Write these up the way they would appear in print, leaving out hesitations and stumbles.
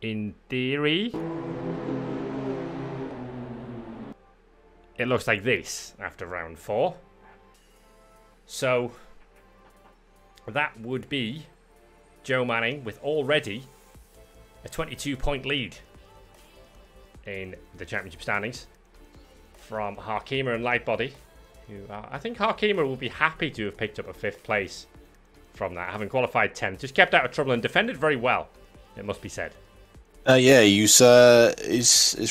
In theory, it looks like this after round 4. So that would be Joe Manning with already a 22-point lead in the championship standings from Harkima and Lightbody, who I think Harkima will be happy to have picked up a 5th place from that, having qualified 10th. Just kept out of trouble and defended very well, it must be said. Yeah, his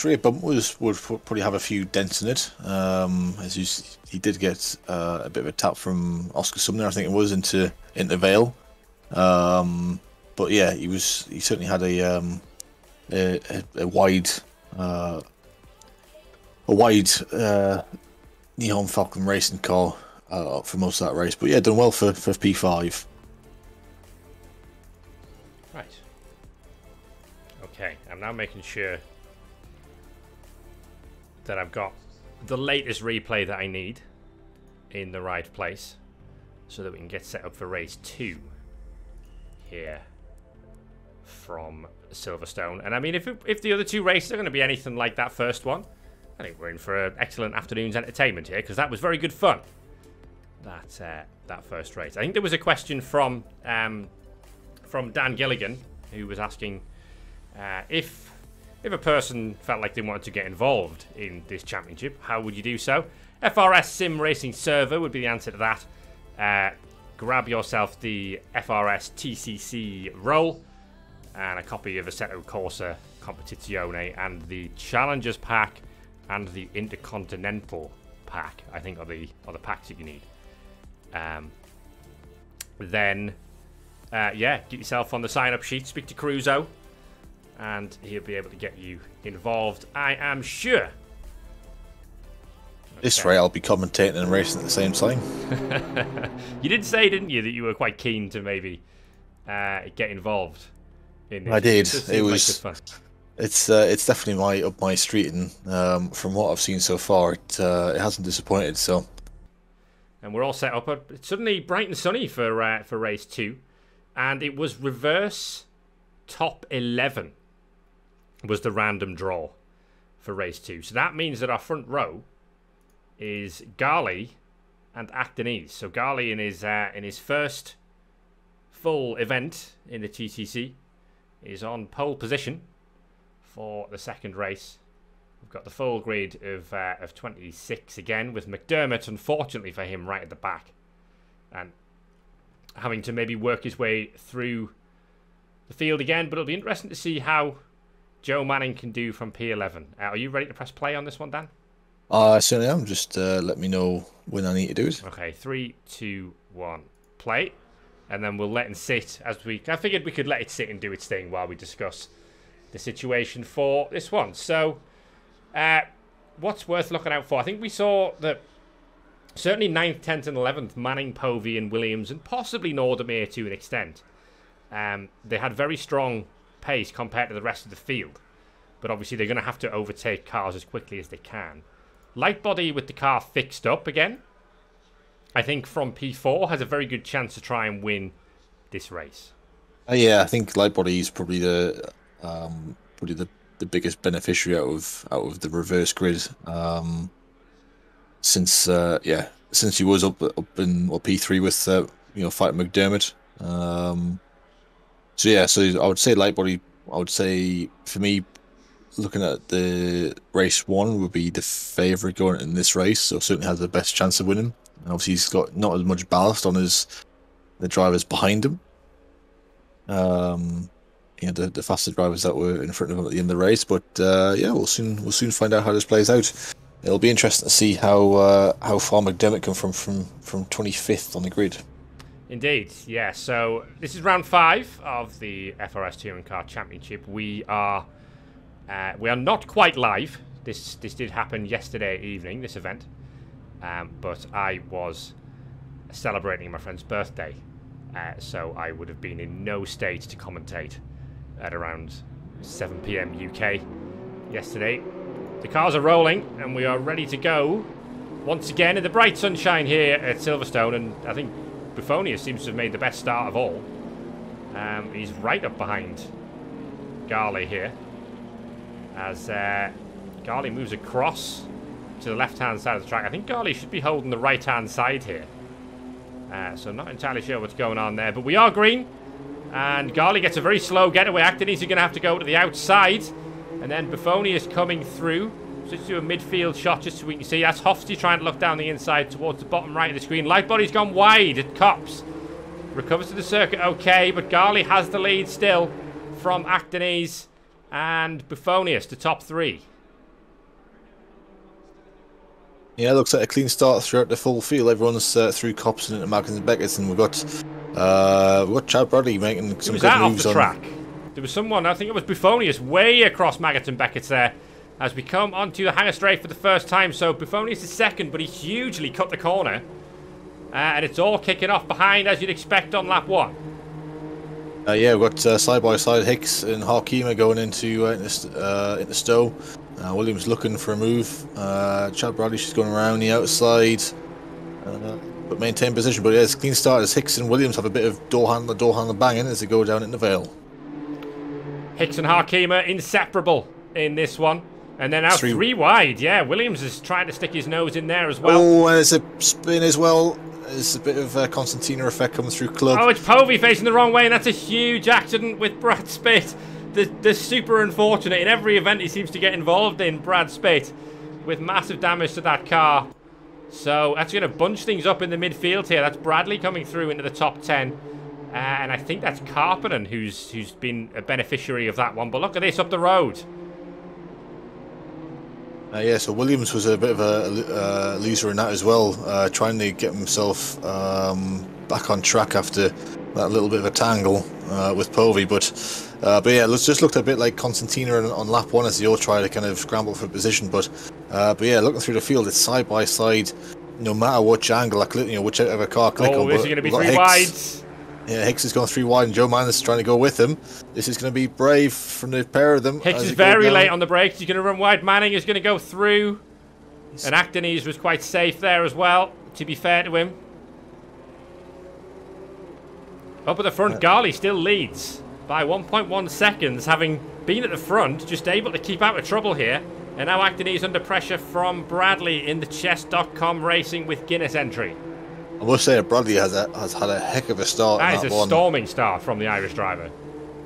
rear bump would probably have a few dents in it. He did get a bit of a tap from Oscar Sumner, I think it was, into Vale. But yeah, he certainly had a wide Neon Falcon racing car for most of that race. But yeah, done well for P5. Right. Okay, I'm now making sure that I've got the latest replay that I need in the right place so that we can get set up for race 2 here from Silverstone. And I mean, if the other 2 races are going to be anything like that first one, I think we're in for an excellent afternoon's entertainment here, because that was very good fun, that first race. I think there was a question from Dan Gilligan, who was asking if a person felt like they wanted to get involved in this championship, how would you do so? FRS Sim Racing Server would be the answer to that. Grab yourself the FRS TCC roll and a copy of Assetto Corsa Competizione and the Challengers pack and the Intercontinental pack, I think, are the packs that you need. Then get yourself on the sign-up sheet, speak to Cruzo, and he'll be able to get you involved, I am sure. This way I'll be commentating and racing at the same time. You did say, didn't you, that you were quite keen to maybe get involved in this? I did. It was fun. It's definitely up my street, and from what I've seen so far, it hasn't disappointed. So, and we're all set up. It's suddenly bright and sunny for race 2, and it was reverse top 11 was the random draw for race 2. So that means that our front row is Garley and Actonese. So Garley in his first full event in the TCC is on pole position for the second race. We've got the full grid of 26 again, with McDermott, unfortunately for him, right at the back, and having to maybe work his way through the field again. But it'll be interesting to see how Joe Manning can do from P11. Are you ready to press play on this one, Dan? I certainly am. Just let me know when I need to do it. Okay, 3, 2, 1, play. And then we'll let it sit I figured we could let it sit and do its thing while we discuss the situation for this one. So, what's worth looking out for? I think we saw that certainly 9th, 10th and 11th, Manning, Povey and Williams, and possibly Nordemir to an extent. They had very strong pace compared to the rest of the field. But obviously they're going to have to overtake cars as quickly as they can. Lightbody with the car fixed up again, I think from P4 has a very good chance to try and win this race. Yeah, I think Lightbody is probably the biggest beneficiary out of the reverse grid. Since he was up in P3 with fighting McDermott. So I would say Lightbody. I would say for me, looking at the race 1, would be the favourite going in this race. So certainly has the best chance of winning. And obviously he's got not as much ballast on the drivers behind him. The faster drivers that were in front of him at the end of the race. But we'll soon find out how this plays out. It'll be interesting to see how far McDermott can from 25th on the grid. Indeed, yeah. So this is round 5 of the FRS Touring Car Championship. We are not quite live. This did happen yesterday evening, this event, but I was celebrating my friend's birthday, so I would have been in no state to commentate at around 7 PM UK yesterday. The cars are rolling, and we are ready to go once again in the bright sunshine here at Silverstone, and I think Buffoni seems to have made the best start of all. He's right up behind Garley here. As Garley moves across to the left-hand side of the track. I think Garley should be holding the right-hand side here. So I'm not entirely sure what's going on there. But we are green. And Garley gets a very slow getaway. Actonese are going to have to go to the outside. And then Buffoni is coming through. Switch to a midfield shot just so we can see. That's Hofsty trying to look down the inside towards the bottom right of the screen. Lightbody's gone wide at Cops. Recovers to the circuit okay, but Garley has the lead still from Actonese and Buffonius to top 3. Yeah, it looks like a clean start throughout the full field. Everyone's through Cops and into Magnus and Beckett, and we've got Chad Bradley making some good moves off the on track. There was someone, I think it was Buffonius, way across Maggots and Beckett's there as we come onto the hangar straight for the first time. So Buffonius is second, but he hugely cut the corner. And it's all kicking off behind, as you'd expect on lap 1. Yeah, we've got side-by-side Hicks and Harkema going into Stowe. Williams looking for a move. Chad Bradley, she's going around the outside. But maintain position. But yeah, it's a clean start as Hicks and Williams have a bit of door handler banging as they go down in the Vale. Hicks and Harkema inseparable in this one. And then now 3 wide. Yeah, Williams is trying to stick his nose in there as well. Oh, and it's a spin as well. There's a bit of a Constantina effect coming through Club. Oh, it's Povey facing the wrong way, and that's a huge accident with Brad Spate. The super unfortunate. In every event he seems to get involved in, Brad Spate, with massive damage to that car. So that's going to bunch things up in the midfield here. That's Bradley coming through into the top 10. And I think that's Karpinen who's been a beneficiary of that one. But look at this up the road. Yeah, so Williams was a bit of a loser in that as well, trying to get himself back on track after that little bit of a tangle with Povey. But yeah, it just looked a bit like Constantina on lap 1 as they all try to kind of scramble for position. But yeah, looking through the field, it's side by side, no matter which angle, whichever car click on. Oh, this is going to be 3 wides. Yeah, Hicks is going 3 wide and Joe Mann is trying to go with him. This is going to be brave from the pair of them. Hicks is very late on the brakes. He's going to run wide. Manning is going to go through. And Actonese was quite safe there as well, to be fair to him. Up at the front, Garley still leads by 1.1 seconds, having been at the front, just able to keep out of trouble here. And now Actonese under pressure from Bradley in the chess.com Racing with Guinness entry. I must say, Bradley has had a heck of a start. That is a storming start from the Irish driver.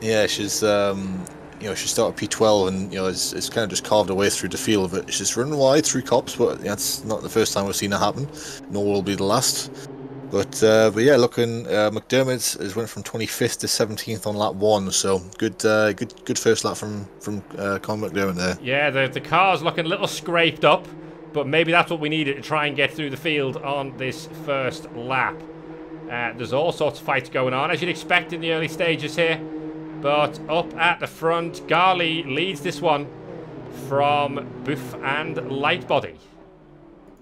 Yeah, she's she started P12 and it's kind of just carved away through the field, but she's running wide through Cops. But that's not the first time we've seen that happen, nor will be the last. But yeah, looking McDermott has went from 25th to 17th on lap 1, so good first lap from Conor McDermott there. Yeah, the car's looking a little scraped up. But maybe that's what we needed to try and get through the field on this first lap. There's all sorts of fights going on, as you'd expect in the early stages here. But up at the front, Garley leads this one from Buff and Lightbody.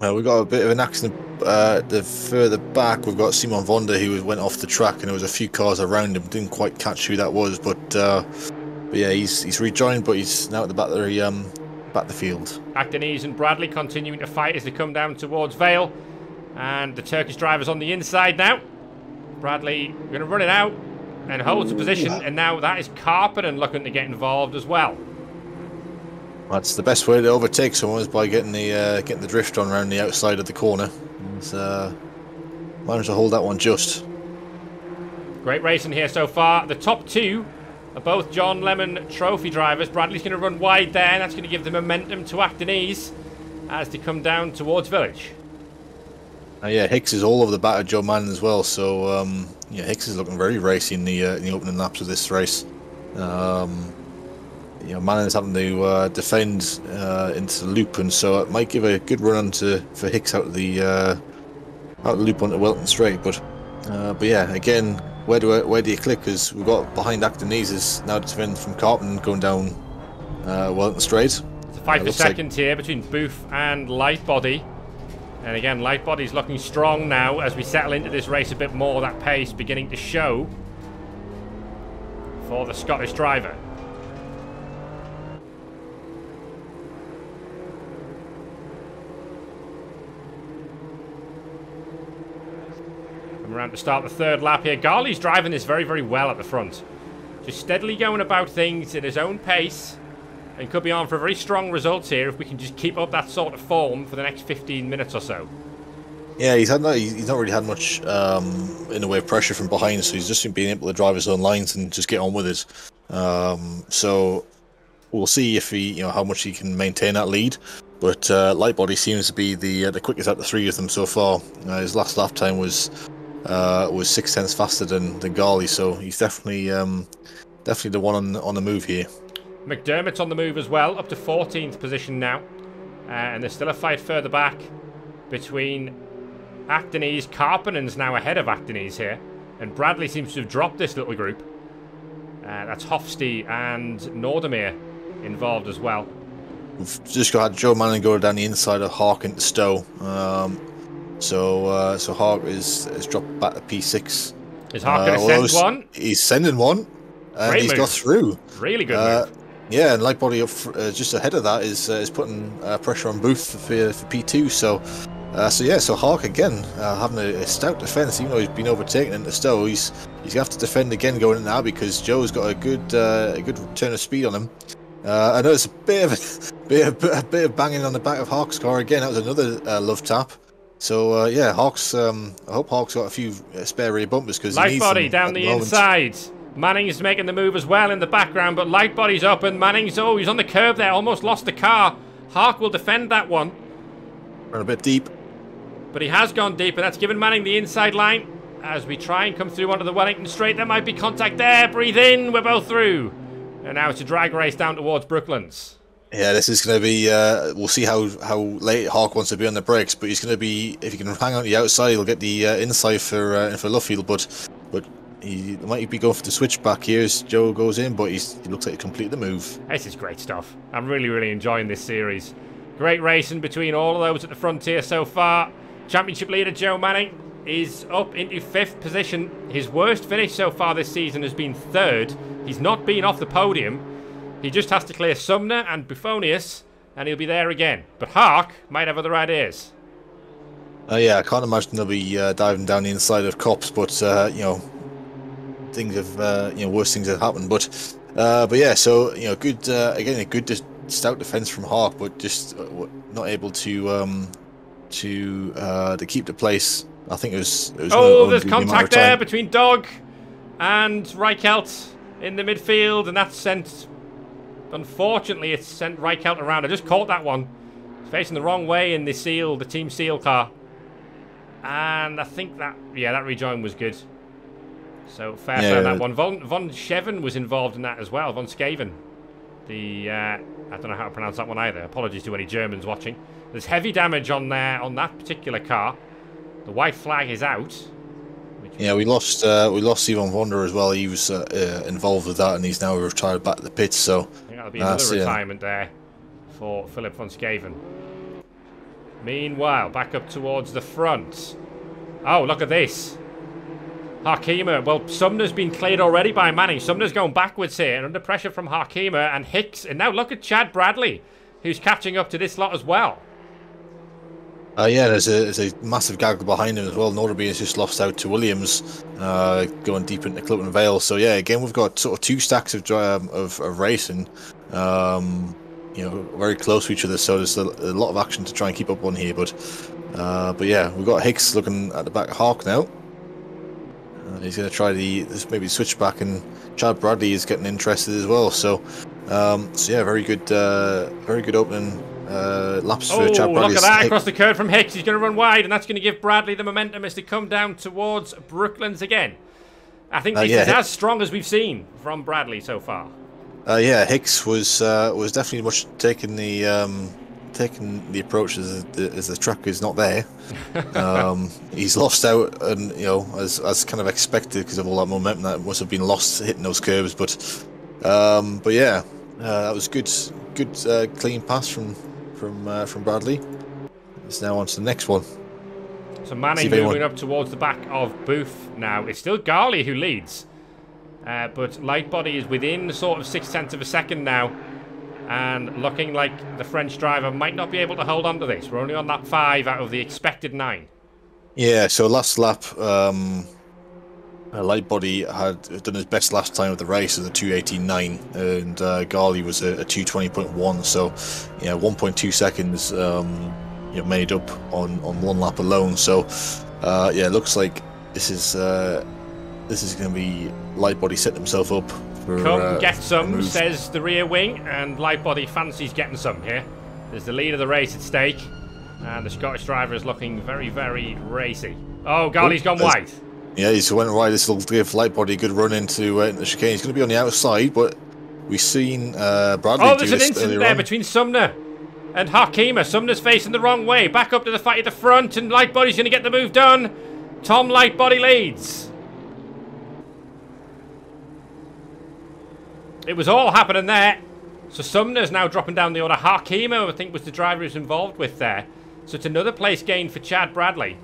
We've got a bit of an accident the further back. We've got Simon Vonda who went off the track, and there was a few cars around him. Didn't quite catch who that was, but yeah, he's rejoined, but he's now at the back of the field. Actonese and Bradley continuing to fight as they come down towards Vale. And the Turkish driver's on the inside now. Bradley going to run it out and holds the position. And now that is Karpinen looking to get involved as well. That's the best way to overtake someone, is by getting the drift on around the outside of the corner. And managed to hold that one just. Great racing here so far. The top 2 are both John Lemon Trophy drivers. Bradley's going to run wide there, and that's going to give the momentum to Actonese as they come down towards Village. Yeah, Hicks is all over the back of Joe Mann as well, so yeah, Hicks is looking very racy in the opening laps of this race. Mann is having to defend into the loop, and so it might give a good run for Hicks out of the loop onto Welton Straight. But yeah, again, where do you click? Because we've got behind Actonese is now defending from Carpenter going down Welton Straight. It's a fight for second here between Booth and Lightbody. And again, Lightbody's looking strong now as we settle into this race a bit more. That pace beginning to show for the Scottish driver. Come around to start the third lap here. Garley's driving this very, very well at the front. Just steadily going about things at his own pace. And could be on for a very strong result here if we can just keep up that sort of form for the next 15 minutes or so. Yeah, he's not really had much in the way of pressure from behind, so he's just been able to drive his own lines and just get on with it. So we'll see if he, how much he can maintain that lead. But Lightbody seems to be the quickest out of the three of them so far. His last lap time was 0.6 faster than Garley, so he's definitely the one on the move here. McDermott's on the move as well, up to 14th position now. And there's still a fight further back between Actonese. Karppenen's now ahead of Actonese here. And Bradley seems to have dropped this little group. That's Hofstee and Nordermeer involved as well. We've just got Joe Manning go down the inside of Hawk into Stowe. So Hawk is dropped back to P6. Is Hawk going to send one? He's sending one. And he's got through. Really good move. Yeah, and Lightbody up just ahead of that is putting pressure on Booth for P2. So Hawk again having a stout defence, even though he's been overtaken into Stowe. He's gonna have to defend again going in now because Joe's got a good return of speed on him. I know it's a bit of banging on the back of Hawk's car again. That was another love tap. So yeah, Hawk's. I hope Hawk's got a few spare rear bumpers because Lightbody down the inside. Manning's making the move as well in the background, but Lightbody's up and Manning's, he's on the curb there, almost lost the car. Hawk will defend that one. Run a bit deep. But he has gone deep, and that's given Manning the inside line. As we try and come through onto the Wellington straight, there might be contact there. Breathe in, we're both through. And now it's a drag race down towards Brooklands. Yeah, this is going to be, we'll see how late Hawk wants to be on the brakes, but he's going to be, if he can hang on the outside, he'll get the inside for Luffield, but he might be going for the switchback here as Joe goes in, but he looks like he completed the move. This is great stuff. I'm really, really enjoying this series. Great racing between all of those at the frontier so far. Championship leader Joe Manning is up into 5th position. His worst finish so far this season has been 3rd. He's not been off the podium. He just has to clear Sumner and Buffonius, and he'll be there again. But Hawk might have other ideas. Yeah, I can't imagine they'll be diving down the inside of Cops, but things have worse things have happened. But yeah, so good again, a good stout defense from Hawk, but just not able to keep the place. I think it was there's contact there between Dog and Reichelt in the midfield, and that's sent. Unfortunately, it's sent Reichelt around. I just caught that one. Facing the wrong way in the Team Seal car. And I think that rejoin was good. So fair play on that one. Von Scheven was involved in that as well. Von Skaven. I don't know how to pronounce that one either. Apologies to any Germans watching. There's heavy damage on there on that particular car. The white flag is out. Yeah, we lost Simon Wonder as well. He was involved with that, and he's now retired back to the pits. So I think that'll be another retirement there for Philip von Skaven. Meanwhile, back up towards the front. Oh, look at this. Harkema. Well, Sumner's been cleared already by Manning. Sumner's going backwards here, and under pressure from Harkema and Hicks. And now look at Chad Bradley, who's catching up to this lot as well. Yeah, there's a massive gaggle behind him as well. Norderby has just lost out to Williams, going deep into Clutton Vale. So yeah, again we've got sort of 2 stacks of racing, very close to each other. So there's a lot of action to try and keep up on here. But yeah, we've got Hicks looking at the back of Hawk now. He's going to try maybe switchback, and Chad Bradley is getting interested as well. So yeah, very good opening. Laps for Chad Bradley. Look at that, across the curve from Hicks. He's going to run wide, and that's going to give Bradley the momentum as they come down towards Brooklands again. I think this is as strong as we've seen from Bradley so far. Yeah, Hicks was definitely much taking the approach as the track is not there. He's lost out, and as kind of expected because of all that momentum that must have been lost hitting those curves. But yeah, that was good clean pass from Bradley. It's now on to the next one. So Manning moving up towards the back of Booth now. It's still Garley who leads, but Lightbody is within sort of 0.6 of a second now, and looking like the French driver might not be able to hold on to this. We're only on that 5 out of the expected 9. Yeah, so last lap, Lightbody had done his best last time of the race as a 2:18.9, and Garley was a 2:20.1. So, yeah, 1.2 seconds, made up on one lap alone. So, yeah, it looks like this is going to be Lightbody setting himself up for Come get some, says the rear wing, and Lightbody fancies getting some here. There's the lead of the race at stake, and the Scottish driver is looking very, very racy. Oh, Garley's gone wide. Yeah, he's went wide. This will give Lightbody a good run into the chicane. He's going to be on the outside, but we've seen Bradley Oh, do there's an this incident earlier there on. between Sumner and Harkema. Sumner's facing the wrong way. Back up to the fight at the front, and Lightbody's going to get the move done. Tom Lightbody leads. It was all happening there. So Sumner's now dropping down the order. Harkema, I think, was the driver who's involved with there. So it's another place gain for Chad Bradley.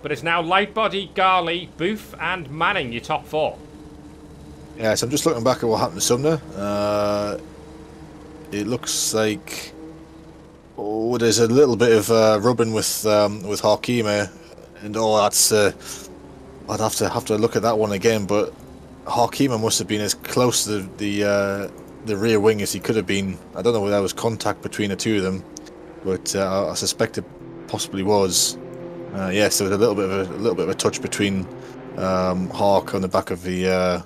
But it's now Lightbody, Garley, Booth, and Manning, your top four. Yeah, so I'm just looking back at what happened to Sumner. It looks like there's a little bit of rubbing with Harkema, and that's I'd have to look at that one again. But Harkema must have been as close to the rear wing as he could have been. I don't know whether there was contact between the two of them, but I suspect it possibly was. Yes, there was a little bit of a touch between Hark on the back of the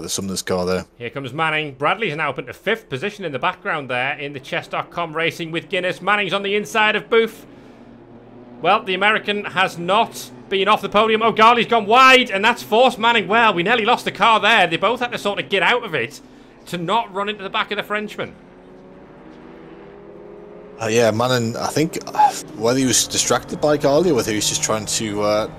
Sumner's car there. Here comes Manning. Bradley's now up into 5th position in the background there in the chess.com racing with Guinness. Manning's on the inside of Booth. Well, the American has not been off the podium. Oh, Garley's gone wide, and that's forced Manning. Well, we nearly lost the car there. They both had to sort of get out of it to not run into the back of the Frenchman. Yeah, Manning, I think whether he was distracted by Garley or whether he was just trying to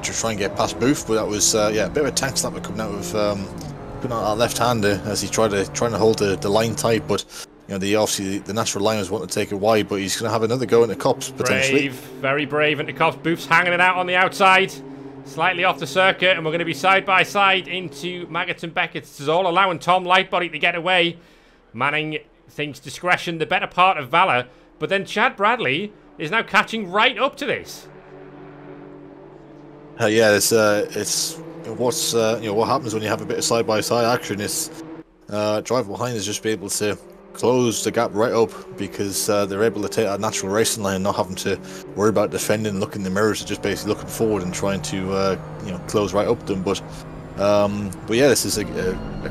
try and get past Booth, but that was a bit of a tank slapper coming out of that left-hander as he trying to hold the line tight. But obviously the natural line was wanting to take it wide, but he's going to have another go into Cops potentially. Brave, very brave into Cops. Booth's hanging it out on the outside, slightly off the circuit, and we're going to be side by side into Maggots and Beckett. This is all allowing Tom Lightbody to get away. Manning thinks discretion the better part of valour. But then Chad Bradley is now catching right up to this. Yeah, it's what happens when you have a bit of side-by-side action is driver behind is just be able to close the gap right up because they're able to take that natural racing line and not having to worry about defending, looking in the mirrors, and just basically looking forward and trying to close right up to them. But yeah, this is a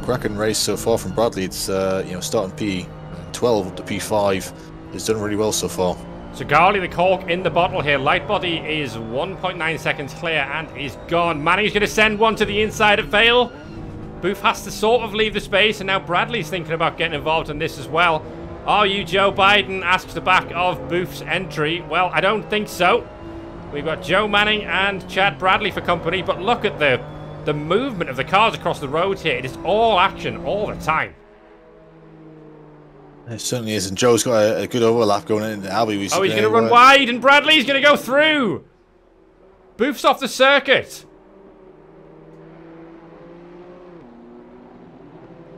cracking race so far from Bradley. It's starting P12 up to P5. He's done really well so far. So Garley, the cork in the bottle here. Lightbody is 1.9 seconds clear and is gone. Manning's going to send one to the inside of Vale. Booth has to sort of leave the space, and now Bradley's thinking about getting involved in this as well. Are you Joe Biden? Asks the back of Booth's entry. Well, I don't think so. We've got Joe Manning and Chad Bradley for company, but look at the movement of the cars across the road here. It is all action all the time. It certainly is, and Joe's got a good overlap going into Abbey. He's going to run wide, and Bradley's going to go through. Booth's off the circuit.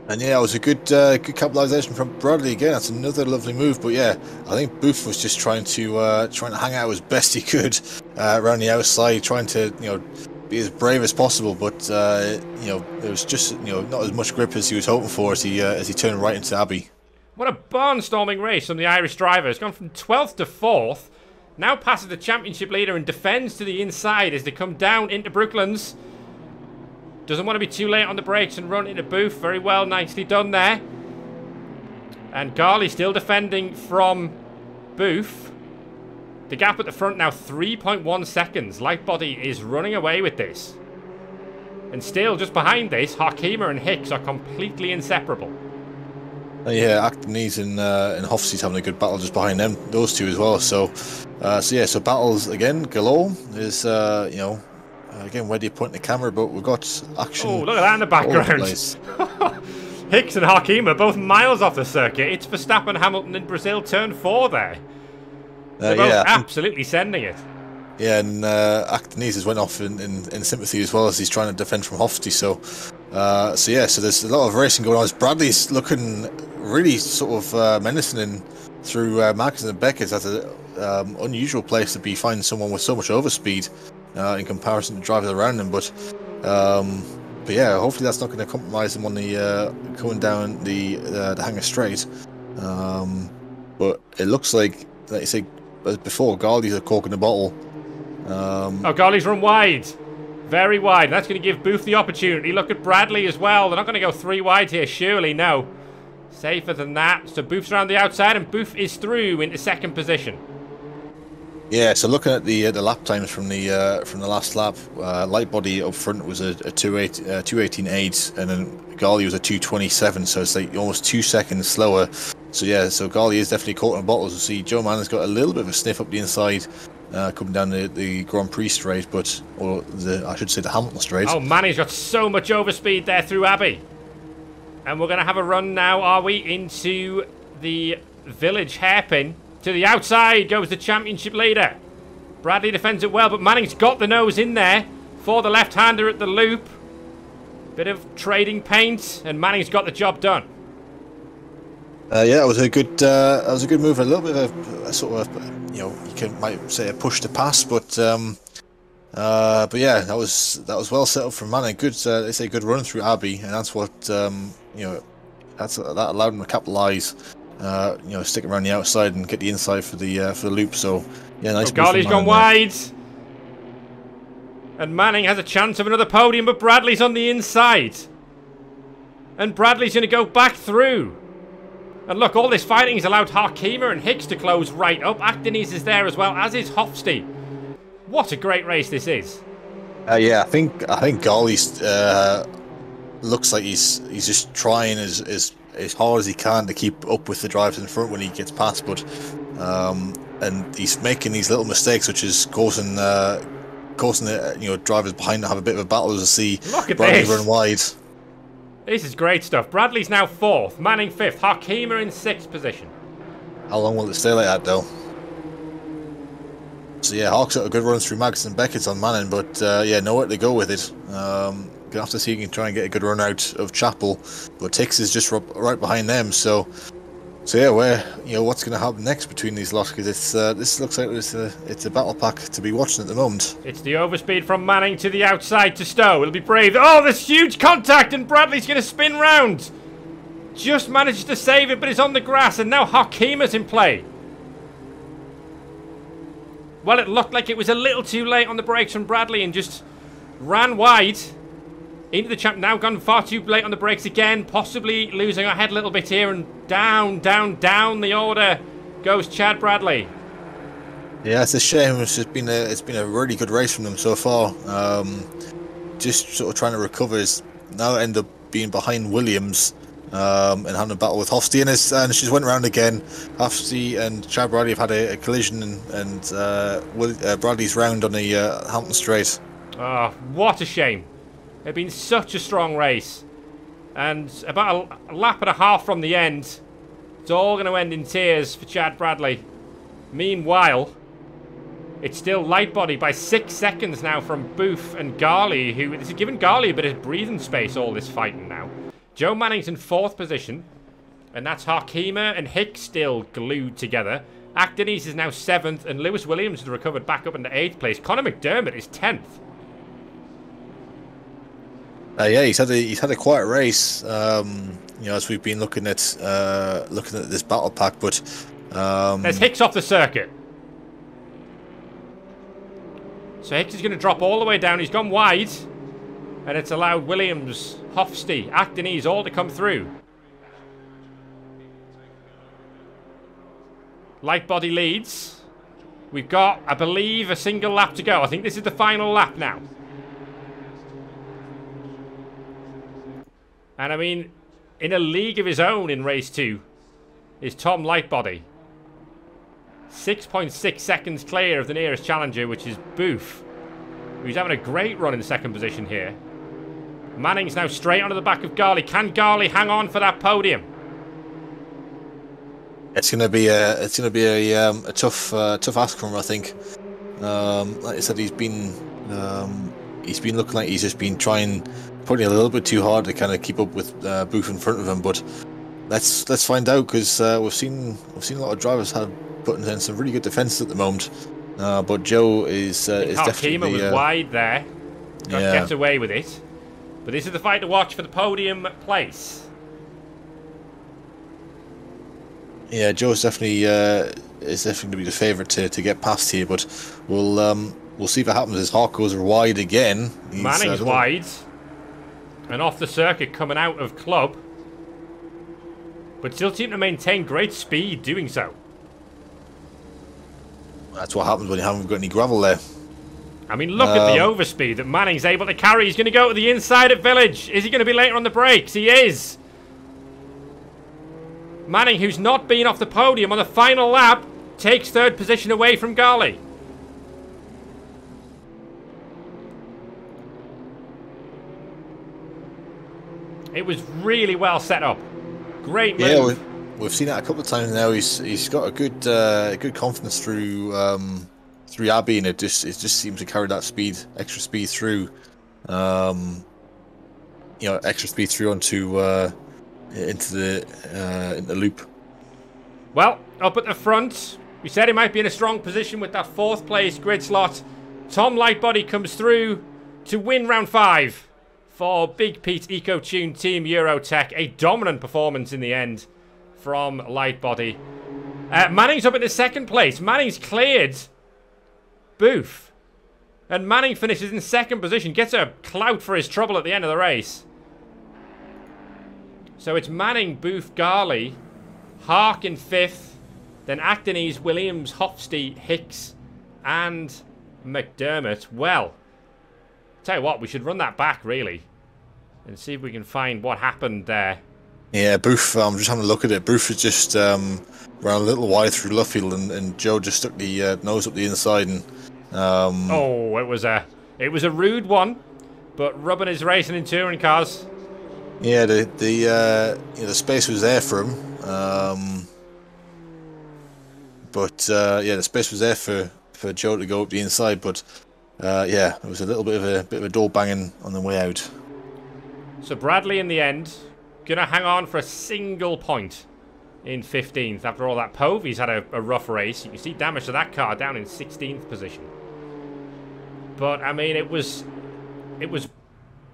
And yeah, it was a good capitalisation from Bradley again. That's another lovely move. But yeah, I think Booth was just trying to hang out as best he could around the outside, trying to be as brave as possible. But there was just not as much grip as he was hoping for as he turned right into Abbey. What a barnstorming race from the Irish driver. It's gone from 12th to 4th. Now passes the championship leader and defends to the inside as they come down into Brooklands. Doesn't want to be too late on the brakes and run into Booth. Very well, nicely done there. And Garley still defending from Booth. The gap at the front now 3.1 seconds. Lightbody is running away with this. And still just behind this, Harkema and Hicks are completely inseparable. Yeah, Actonese and Hofsty's having a good battle just behind them, those two as well. So battles again galore. Is again, where do you point the camera? But we've got action. Oh, look at that in the background. Hicks and Harkema both miles off the circuit. It's Verstappen, Hamilton in Brazil, turn 4 there. They're both absolutely sending it. Yeah, and Actonese has went off in sympathy as well as he's trying to defend from Hofsty. So there's a lot of racing going on. As Bradley's looking really sort of menacing through Marcus and Beckett. That's unusual place to be finding someone with so much overspeed in comparison to drivers around him. But yeah, hopefully that's not going to compromise him on the coming down the Hanger Straight. But it looks like you say, as before, Garley's a cork in the bottle. Oh, Garley's run wide. Very wide. That's going to give Booth the opportunity. Look at Bradley as well. They're not going to go 3 wide here, surely. No. Safer than that. So Booth's around the outside, and Booth is through into second position. Yeah, so looking at the lap times from the last lap, light body up front was a 2:18.8, and then Garley was a 2:27, so it's like almost 2 seconds slower. So yeah, so Garley is definitely caught in a bottle. So see, Joe Manning's got a little bit of a sniff up the inside, coming down the Grand Prix straight, I should say the Hamilton straight. Oh, Manning's got so much overspeed there through Abbey. And we're going to have a run now, are we, into the village hairpin. To the outside goes the championship leader. Bradley defends it well, but Manning's got the nose in there for the left-hander at the loop. Bit of trading paint, and Manning's got the job done. Yeah, that was a good move. A little bit of a sort of, might say a push to pass, but yeah, that was well set up from Manning. Good, they say good run through Abbey, and that's what that allowed him to capitalise. Stick around the outside and get the inside for the loop. So yeah, nice. Garley's gone wide, and Manning has a chance of another podium, but Bradley's on the inside, and Bradley's going to go back through. And look, all this fighting has allowed Harkema and Hicks to close right up. Actonese is there as well, as is Hofstee. What a great race this is. Yeah, I think Garley's looks like he's just trying as hard as he can to keep up with the drivers in front when he gets past, but and he's making these little mistakes, which is causing the drivers behind to have a bit of a battle to see Bradley run wide. This is great stuff. Bradley's now 4th, Manning 5th, Harkema in 6th position. How long will it stay like that, though? So yeah, Hawk's got a good run through Magnussen and Beckett's on Manning, but yeah, nowhere to go with it. Gonna have to see if he can try and get a good run out of Chapel, but Hicks is just right behind them. So yeah, what's going to happen next between these lots? Because this looks like it's a battle pack to be watching at the moment. It's the overspeed from Manning to the outside to Stowe. It'll be brave. Oh, there's huge contact, and Bradley's going to spin round. Just manages to save it, but it's on the grass, and now Harkema's in play. Well, it looked like it was a little too late on the brakes from Bradley and just ran wide into the champ. Now gone far too late on the brakes again, possibly losing our head a little bit here, and down the order goes Chad Bradley. Yeah, it's a shame. It's been a really good race from them so far. Just sort of trying to recover. Is now end up being behind Williams. And having a battle with Hofstee, and she's went around again. Hofstee and Chad Bradley have had a collision, and Bradley's round on the Hampton Straight. Oh, what a shame. It's been such a strong race. And about a lap and a half from the end, it's all going to end in tears for Chad Bradley. Meanwhile, it's still light body by 6 seconds now from Booth and Garley, who has given Garley a bit of breathing space all this fighting now. Joe Manning's in 4th position, and that's Harkema and Hicks still glued together. Actonese is now 7th, and Lewis Williams has recovered back up into 8th place. Conor McDermott is 10th. Yeah, he's had a quiet race. As we've been looking at this battle pack, but there's Hicks off the circuit. So Hicks is going to drop all the way down. He's gone wide. And it's allowed Williams, Hofstee, Actonese all to come through. Light body leads. We've got, I believe, a single lap to go. I think this is the final lap now. And I mean, in a league of his own in race 2 is Tom Lightbody. 6.6 seconds clear of the nearest challenger, which is Booth, who's having a great run in 2nd position here. Manning's now straight onto the back of Garley. Can Garley hang on for that podium? It's gonna be a tough ask from him, I think. Like I said, he's been looking like he's just been putting a little bit too hard to kind of keep up with Booth in front of him. But let's find out, because we've seen a lot of drivers have putting in some really good defenses at the moment. But Joe is definitely... Kima was wide there. Gets away with it. But this is the fight to watch for the podium place. Yeah, Joe's definitely going to be the favourite to get past here, but we'll see if it happens as Hawk goes wide again. Manning's wide. And off the circuit coming out of club. But still seem to maintain great speed doing so. That's what happens when you haven't got any gravel there. I mean, look at the overspeed that Manning's able to carry. He's going to go to the inside at Village. Is he going to be later on the brakes? He is. Manning, who's not been off the podium on the final lap, takes third position away from Garley. It was really well set up. Great move. Yeah, we've seen that a couple of times now. He's got a good confidence through Abbey, and it just seems to carry that extra speed through. Extra speed through onto into the loop. Well, up at the front, we said he might be in a strong position with that 4th place grid slot. Tom Lightbody comes through to win round 5 for Big Pete EcoTune Team Eurotech. A dominant performance in the end from Lightbody. Manning's up in the 2nd place. Manning's cleared Booth. And Manning finishes in 2nd position. Gets a clout for his trouble at the end of the race. So it's Manning, Booth, Garley, Hark in 5th, then Actonese, Williams, Hofstee, Hicks, and McDermott. Well, tell you what, we should run that back, really, and see if we can find what happened there. Yeah, Booth, I'm just having a look at it. Booth was just ran a little wide through Luffield, and Joe just stuck the nose up the inside. And oh, it was a rude one, but rubbing his racing in touring cars. Yeah, the space was there for him, the space was there for Joe to go up the inside, but it was a little bit of a door banging on the way out. So Bradley in the end gonna hang on for a single point in 15th after all that. Povey's had a rough race. You can see damage to that car down in 16th position. But I mean, it was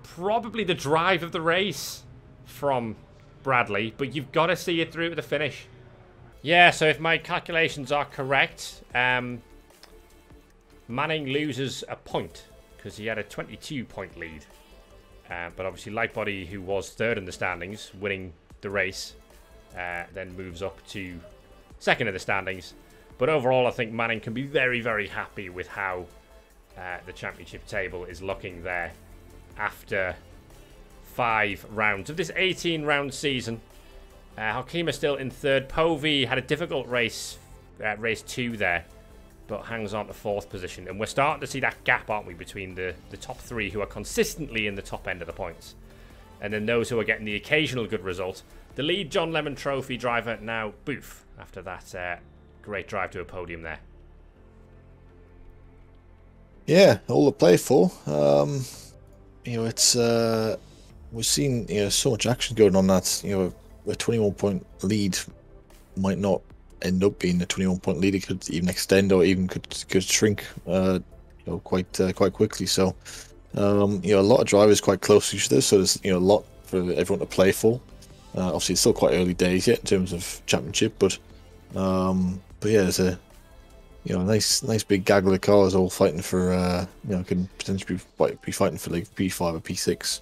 probably the drive of the race from Bradley, but you've got to see it through to the finish. Yeah, so if my calculations are correct, Manning loses a point because he had a 22-point lead. But obviously Lightbody, who was 3rd in the standings, winning the race, then moves up to 2nd in the standings. But overall, I think Manning can be very, very happy with how the championship table is looking there after 5 rounds of this 18-round season. Hakima still in 3rd. Povey had a difficult race, race 2 there, but hangs on to 4th position. And we're starting to see that gap, aren't we, between the top 3 who are consistently in the top end of the points, and then those who are getting the occasional good result. The lead John Lemon Trophy driver now Booth after that great drive to a podium there. Yeah, all to play for. It's we've seen so much action going on that a 21-point lead might not end up being a 21-point lead. It could even extend, or even could shrink quite quickly. So a lot of drivers quite close to each other. So there's a lot for everyone to play for. Obviously, it's still quite early days yet in terms of championship, but yeah, there's a nice big gaggle of cars all fighting for can potentially be fighting for like P5 or P6.